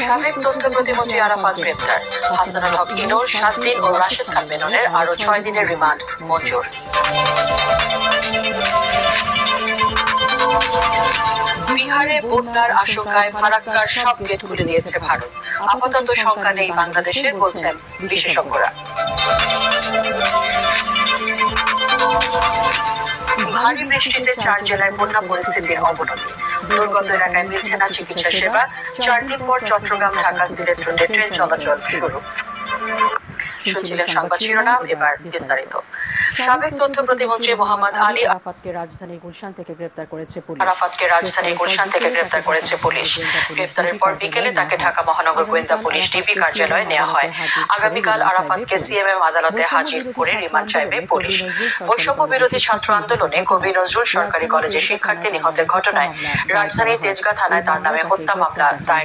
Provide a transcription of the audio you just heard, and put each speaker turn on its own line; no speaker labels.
সাবেক তথ্য প্রতিমন্ত্রী আরাফাত গ্রেপ্তার, হাসানুল হক ইনুর 7 দিন ও রাশেদ খান মেননের আরো 6 দিনের রিমান্ড মঞ্জুর। বিহারে বন্যার আশঙ্কায় ফারাক্কার সব গেট খুলে দিয়েছে ভারত। আপাতত শঙ্কা নেই বাংলাদেশে, বলছেন বিশেষজ্ঞরা। ভারী বৃষ্টিতে 4 জেলায় বন্যা পরিস্থিতির অবনতি। দুর্গত এলাকায় মিলছে না চিকিৎসা সেবা। 4 দিন পর চট্টগ্রাম, ঢাকা, সিলেট রুটে ট্রেন চলাচল শুরু। শুনছিলেন সংবাদ শিরোনাম, এবার বিস্তারিত। সাবেক তথ্য প্রতিমন্ত্রী মোহাম্মদ আলী
আরাফাতকে রাজধানীর গুলশান থেকে গ্রেপ্তার
করেছে পুলিশ। গ্রেপ্তারের পর বিকেলে তাকে ঢাকা মহানগর গোয়েন্দা পুলিশ ডিবি কার্যালয়ে নেওয়া হয়। আগামীকাল আরাফাতকে সিএমএম আদালতে হাজির করে রিমান্ড চাইবে পুলিশ। বৈষম্য বিরোধী ছাত্র আন্দোলনে কবি নজরুল সরকারি কলেজের শিক্ষার্থী নিহতের ঘটনায় রাজধানীর তেজগাঁ থানায় তার নামে হত্যা মামলা দায়ের